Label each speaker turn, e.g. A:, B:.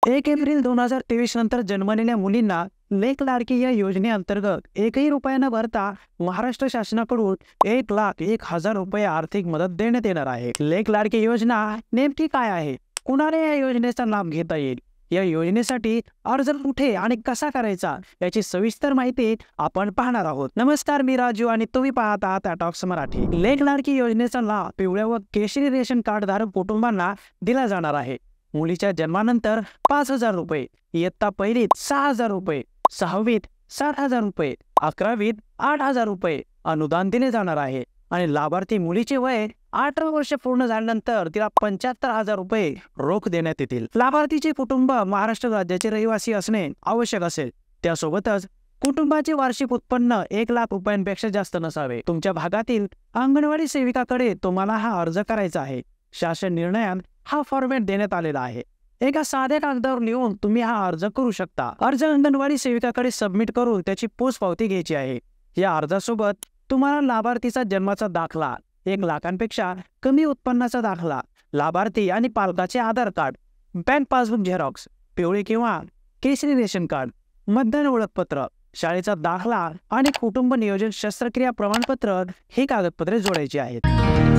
A: 1 April 2023 नंतर जन्मलेल्या मुलींना लेक लाडकी या योजनेअंतर्गत एकही रुपया न भरता महाराष्ट्र शासनाकडून 1,01,000 रुपये आर्थिक मदत देण्यात येणार आहे। लेक लाडकी योजना नेमकी काय आहे, कुणाला या योजनेचा लाभ घेता येईल, या योजनेसाठी अर्ज कुठे आणि कसा करायचा याची सविस्तर माहिती आपण पाहणार आहोत। नमस्कार, मी राजू आणि तुम्ही पाहत आहात टॉक्स मराठी। लेक लाडकी योजनेचा लाभ पिवळ्या व केशरी रेशन कार्ड धारक कुटुंबांना दिला जाणार आहे। मुलीच्या जन्मानंतर 5,000 रुपये, इयत्ता पहिलीत 6,000 रुपये, 6वीत 7,000 रुपये, 11वीत 8,000 रुपये अनुदान दिले जाणार आहे आणि लाभार्थी मुलीचे वय 18 वर्ष पूर्ण झाल्यानंतर तिला 75,000 रुपये रोख देण्यात येतील। लाभार्थीचे कुटुंब महाराष्ट्र राज्याचे रहिवासी असणे आवश्यक असेल। त्यासोबतच कुटुंबाचे वार्षिक उत्पन्न 1,00,000 रुपयांपेक्षा जास्त नसावे। तुमच्या भागातील अंगणवाडी सेविकाकडे तुम्हाला हा अर्ज करायचा आहे। शासन निर्णयात हा फॉर्मॅट देण्यात आलेला आहे। एका साध्या कागदावर लिहून तुम्ही हा अर्ज करू शकता। अर्ज अंगणवाडी सेविकाकडे सबमिट करून त्याची पोचपावती घ्यायची आहे। या अर्जासोबत तुम्हाला लाभार्थीचा जन्माचा दाखला, 1,00,000पेक्षा कमी उत्पन्नाचा दाखला, लाभार्थी आणि पालकाचे आधार कार्ड, बँक पासबुक झेरॉक्स, पिवळे किंवा केशरी रेशन कार्ड, मतदान ओळखपत्र, शाळेचा दाखला आणि कुटुंब नियोजन शस्त्रक्रिया प्रमाणपत्र ही कागदपत्रे जोडायची आहेत।